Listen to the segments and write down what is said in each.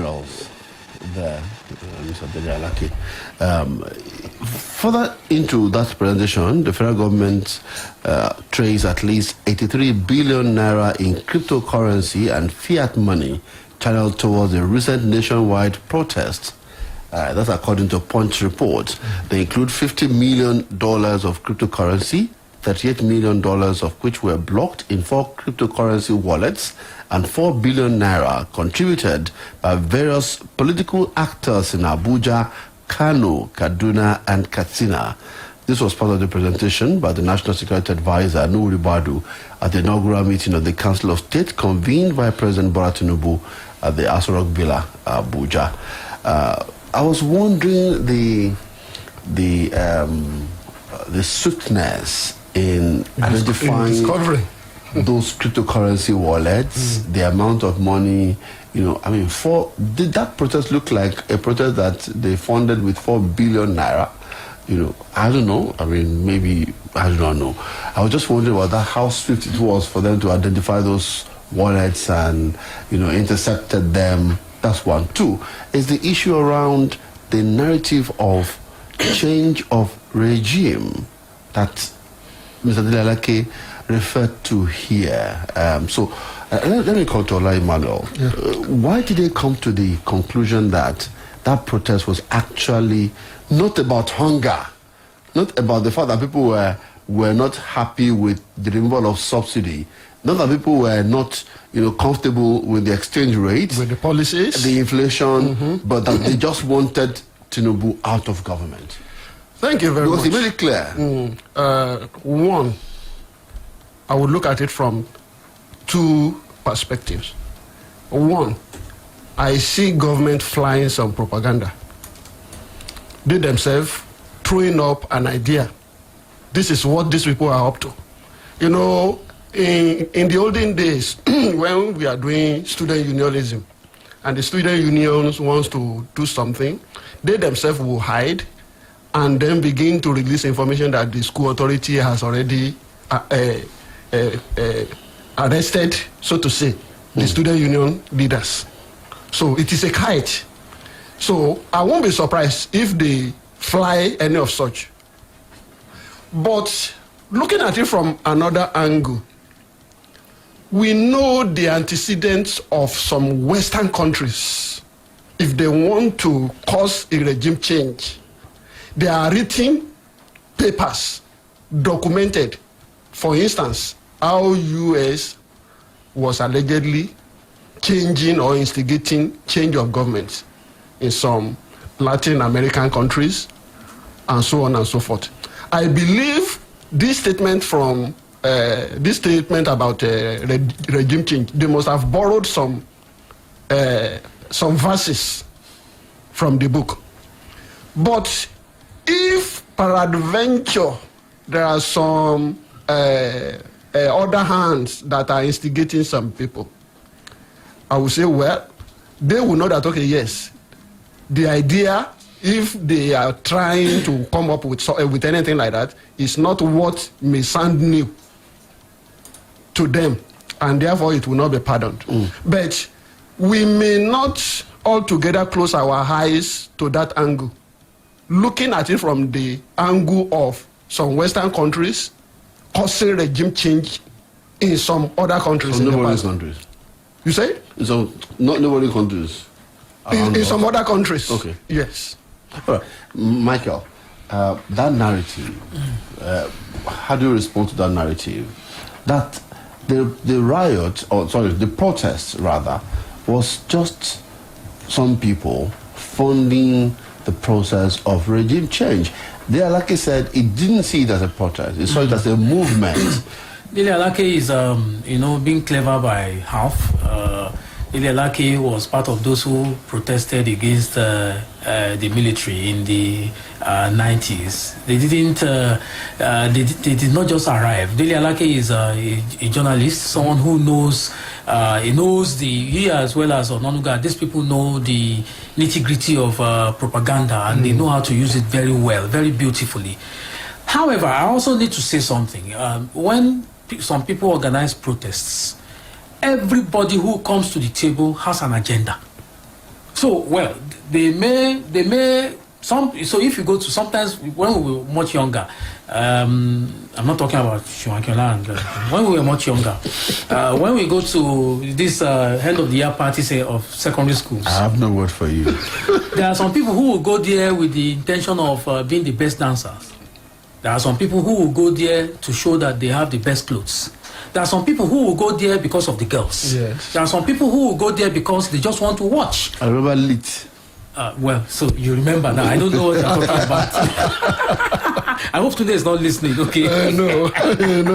Manuels there, Mr. Delialake. Further into that presentation, the federal government traced at least 83 billion naira in cryptocurrency and fiat money channeled towards a recent nationwide protest. That's according to Punch report. They include $50 million of cryptocurrency, $38 million of which were blocked in 4 cryptocurrency wallets, and 4 billion naira contributed by various political actors in Abuja, Kano, Kaduna, and Katsina. This was part of the presentation by the National Security Advisor, Nuri Badu, at the inaugural meeting of the Council of State convened by President Bola Tinubu at the Aso Rock Villa, Abuja. I was wondering the swiftness in identifying those cryptocurrency wallets, the amount of money, did that protest look like a protest that they funded with 4 billion naira? I don't know. Maybe, I do not know. I was just wondering about that, how swift it was for them to identify those wallets and, intercepted them. That's one. 2 is the issue around the narrative of change of regime that Mr. Delialake referred to here. Let me call to Ola Emmanuel. Yeah. Why did they come to the conclusion that that protest was actually not about hunger, not about the fact that people were not happy with the removal of subsidy, not that people were not comfortable with the exchange rate, with the policies, the inflation, but that they just wanted Tinubu out of government? Thank you very much. Because it's very clear. One, I would look at it from 2 perspectives. One, I see government flying some propaganda. They themselves throwing up an idea. This is what these people are up to. In the olden days, when we are doing student unionism, and the student unions wants to do something, they themselves will hide and then begin to release information that the school authority has already arrested, so to say, the student union leaders. So it is a kite. So I won't be surprised if they fly any of such. But looking at it from another angle, we know the antecedents of some Western countries. If they want to cause a regime change, they are written papers, documented. For instance, how US was allegedly changing or instigating change of government in some Latin American countries, and so on and so forth. I believe this statement about regime change, they must have borrowed some verses from the book. But if peradventure there are some other hands that are instigating some people, I would say, well, they will know that, okay, yes, the idea, if they are trying to come up with anything like that, is not what may sound new to them, and therefore it will not be pardoned. But we may not altogether close our eyes to that angle. Looking at it from the angle of some Western countries causing regime change in some other countries. In neighboring countries. You say? So not neighboring countries. In some other countries. Okay. Yes. All right. Michael, that narrative, how do you respond to that narrative? That the riot, or sorry, the protest rather, was just some people funding the process of regime change. Delialake said he didn't see it as a protest, he saw it as a movement. Delialake is, being clever by half. Delialake was part of those who protested against the military in the 90s. They didn't. They did not just arrive. Delialake is a journalist, someone who knows. He as well as Onanuga. These people know the nitty-gritty of propaganda, and they know how to use it very well, very beautifully. However, I also need to say something. When some people organize protests, everybody who comes to the table has an agenda. So, well, they may some. So if you go to sometimes when we were much younger, I'm not talking about Shuankyala. When we were much younger, when we go to this end of the year party, say of secondary schools, I have no word for you. There are some people who will go there with the intention of being the best dancers. There are some people who will go there to show that they have the best clothes. There are some people who will go there because of the girls. Yes. There are some people who will go there because they just want to watch. I remember lit. Well, so you remember now. I don't know what you're talking about. I hope today is not listening. Okay. No,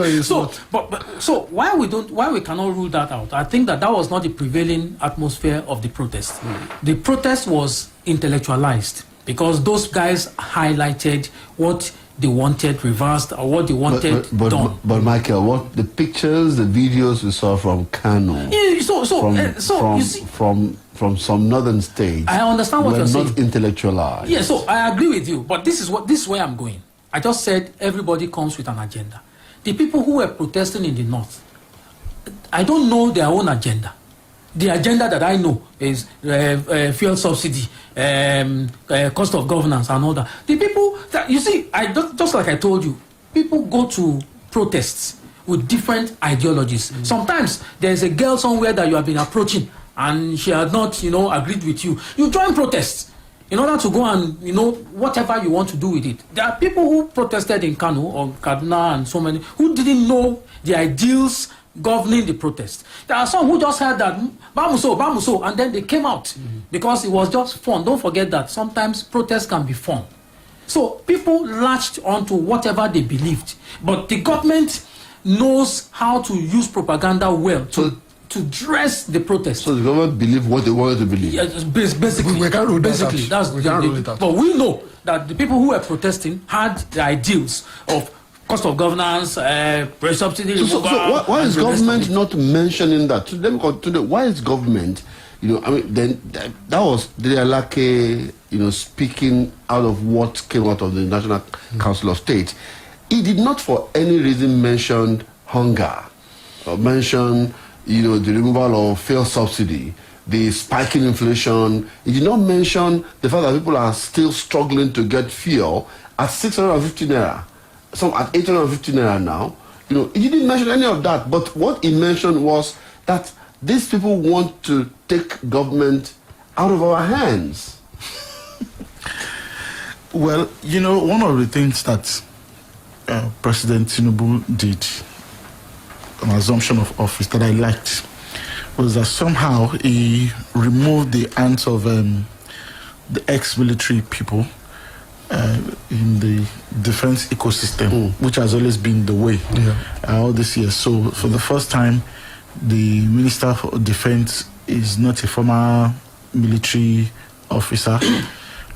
it's so, not. but so why we cannot rule that out? I think that was not the prevailing atmosphere of the protest. The protest was intellectualized because those guys highlighted what they wanted reversed or what they wanted done. But Michael, what the pictures, the videos we saw from Kano, you see, from some northern states, I understand what you're saying. Not intellectualized. Yeah, so I agree with you, but this is where I'm going. I just said everybody comes with an agenda. The people who were protesting in the north, I don't know their own agenda. The agenda that I know is fuel subsidy, cost of governance, and all that. The people that you see, just like I told you, people go to protests with different ideologies. Sometimes there's a girl somewhere that you have been approaching, and she had not, agreed with you. You join protests in order to go and, whatever you want to do with it. There are people who protested in Kano or Kaduna and so many who didn't know the ideals governing the protest. There are some who just heard that Bamuso, and then they came out because it was just fun. Don't forget that sometimes protests can be fun. So people latched onto whatever they believed, but the government knows how to use propaganda well to dress the protest. So the government believe what they wanted to believe. Yeah, basically, we can't rule that out. That's we can't rule it out. But we know that the people who were protesting had the ideals of cost of governance, subsidy. So why is government not mentioning that? Let me continue. Why is government, then that was Delake, speaking out of what came out of the National Council of State. He did not for any reason mention hunger, or mention, the removal of fuel subsidy, the spiking inflation. He did not mention the fact that people are still struggling to get fuel at 650 naira. Some at 850 naira now. He didn't mention any of that. But what he mentioned was that these people want to take government out of our hands. Well, one of the things that President Tinubu did, an assumption of office that I liked, was that somehow he removed the hands of the ex-military people in the defense ecosystem, which has always been the way all these years. So for the first time, the Minister for Defense is not a former military officer.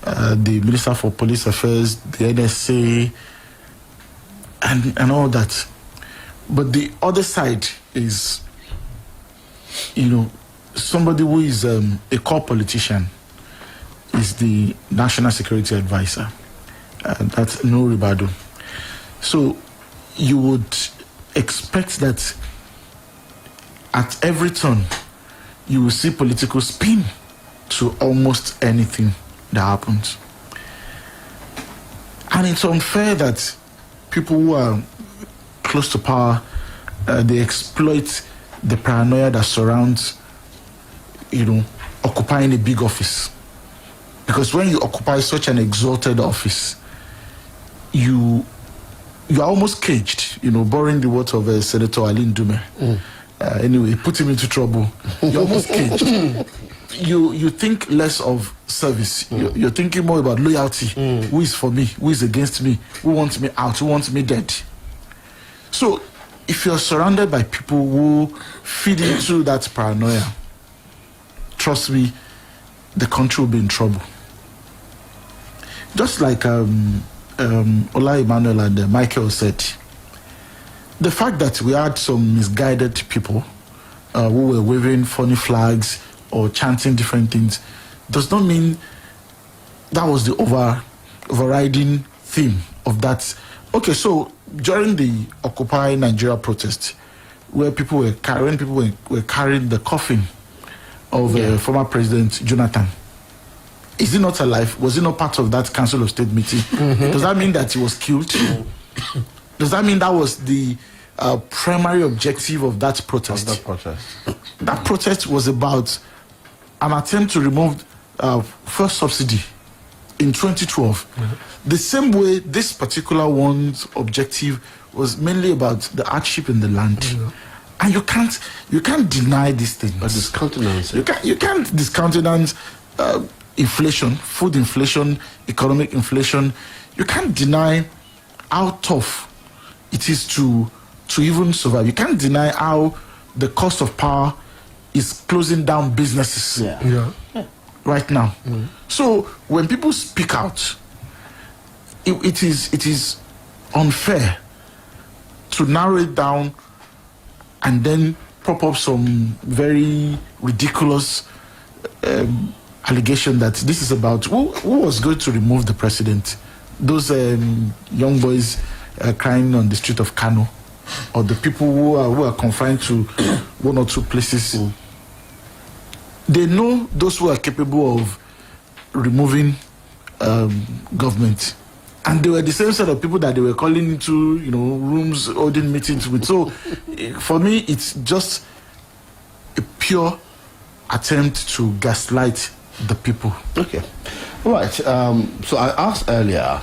The Minister for Police Affairs, the NSA, and all that. But the other side is, somebody who is a core politician is the National Security Advisor. That's Naira. So you would expect that at every turn you will see political spin to almost anything that happens. And it's unfair that people who are close to power, they exploit the paranoia that surrounds, occupying a big office. Because when you occupy such an exalted office, you are almost caged, borrowing the words of Senator Alin Dume. Anyway, put him into trouble. You're almost caged. You think less of service. You're thinking more about loyalty. Who is for me? Who is against me? Who wants me out? Who wants me dead? So, if you're surrounded by people who feed into that paranoia, trust me, the country will be in trouble. Just like Ola Emmanuel and Michael said, the fact that we had some misguided people who were waving funny flags or chanting different things does not mean that was the overriding theme of that. Okay, so during the Occupy Nigeria protest, where people were carrying the coffin of former President Jonathan, Is he not alive? Was he not part of that Council of State meeting? Does that mean that he was killed? Does that mean that was the primary objective of that protest? That protest was about an attempt to remove fuel subsidy in 2012. The same way this particular one's objective was mainly about the hardship in the land. And you can't deny these things. But discountenance. You can't discountenance inflation, food inflation, economic inflation. You can't deny how tough it is to even survive. You can't deny how the cost of power is closing down businesses right now. So when people speak out, it is unfair to narrow it down and then prop up some very ridiculous allegation that this is about who was going to remove the president. Those young boys crying on the street of Kano, or the people who are confined to one or two places. They know those who are capable of removing government. And they were the same set of people that they were calling into, rooms, holding meetings with. So, for me, it's just a pure attempt to gaslight the people. Okay. All right. So I asked earlier,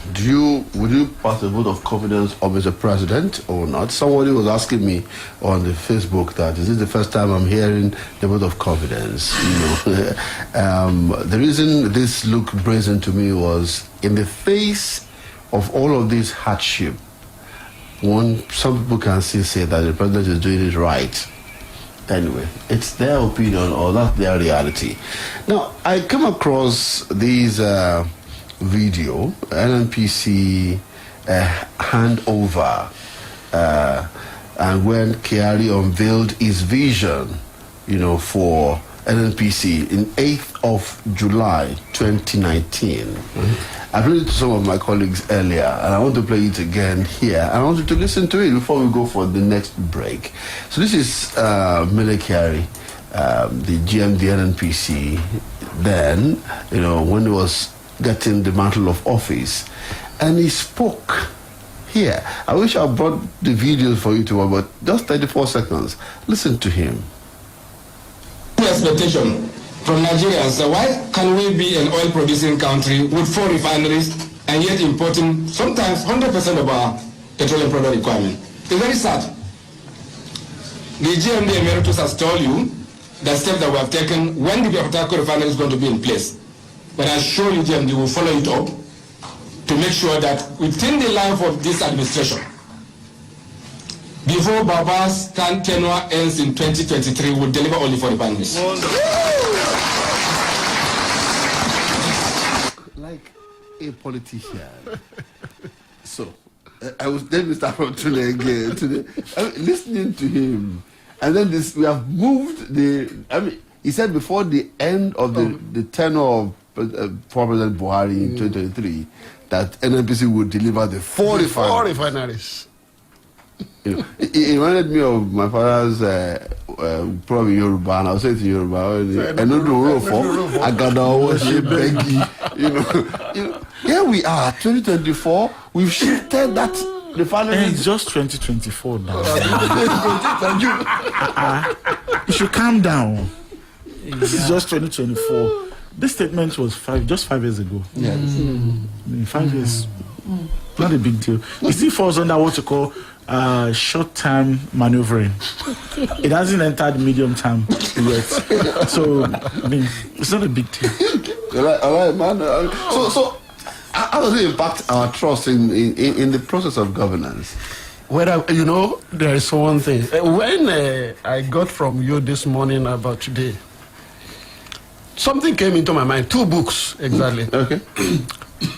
would you pass a vote of confidence on Mr. President or not? Somebody was asking me on the Facebook that is this the first time I'm hearing the vote of confidence? The reason this looked brazen to me was in the face of all of this hardship. Some people can still say that the president is doing it right. Anyway, it's their opinion or that's their reality. Now, I came across these video, NNPC handover, and when Kyari unveiled his vision, for NNPC in 8th of July 2019. I played it to some of my colleagues earlier, and I want to play it again here. I want you to listen to it before we go for the next break. So this is Mele Kyari, the GMD NNPC, then, when he was getting the mantle of office. And he spoke here. I wish I brought the videos for you to, but just 34 seconds. Listen to him. Expectation from Nigerians, why can we be an oil-producing country with 4 refineries and yet importing sometimes 100% of our petroleum product requirement? It's very sad. The GMD Emeritus has told you the steps that we have taken when the Biafra refinery is going to be in place. But I assure you, GMD will follow it up to make sure that within the life of this administration, before Baba's tenure ends in 2023, we'll deliver only 4 refineries. Like a politician. So, I was then Mr. from today again. Listening to him. And then we have moved he said before the end of the tenure of President Buhari in 2023, that NNPC would deliver the 4 refineries. It reminded me of my father's probably Yoruba, and I'll say it in Yoruba. Here we are, 2024. We've shifted that refinery. It's just 2024 now. You should calm down. This is just 2024. This statement was 5 years ago. Yeah. 5 years. Not a big deal. It still falls under what you call short-term maneuvering. It hasn't entered medium-term yet. So, it's not a big deal. All right, man. So how does it impact our trust in the process of governance? Well, there is one thing. When I got from you this morning about today, something came into my mind. 2 books, exactly. Okay.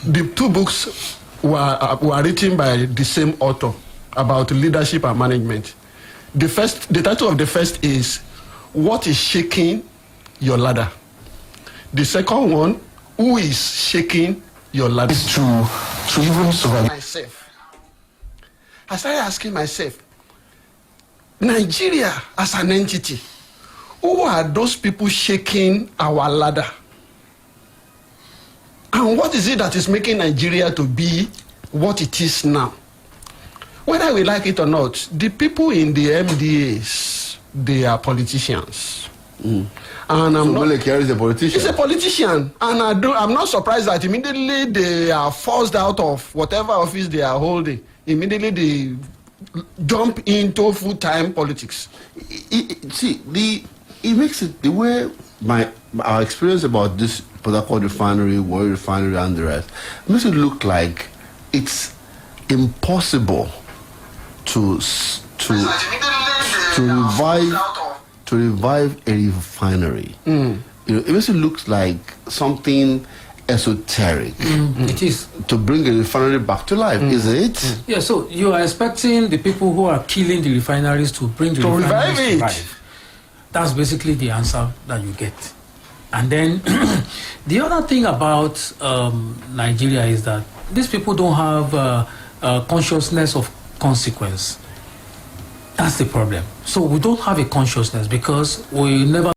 The 2 books were written by the same author about leadership and management. The title of the first is "What is Shaking Your Ladder?" The second one, "Who is Shaking Your Ladder?" Is to even survive. Myself, I started asking myself, Nigeria as an entity, who are those people shaking our ladder? And what is it that is making Nigeria to be what it is now? Whether we like it or not, the people in the MDAs, they are politicians. And I'm not, is a politician. he's a politician, and I'm not surprised that immediately they are forced out of whatever office they are holding. Immediately they jump into full-time politics. It makes it the way our experience about this Port Harcourt refinery, Warri refinery, and the rest makes it look like it's impossible to revive a refinery. It makes it look like something esoteric. It is. To bring a refinery back to life, is it? Yeah, so you are expecting the people who are killing the refineries to bring the refineries to life. That's basically the answer that you get. And then the other thing about Nigeria is that these people don't have consciousness of consequence. That's the problem. So we don't have a consciousness because we never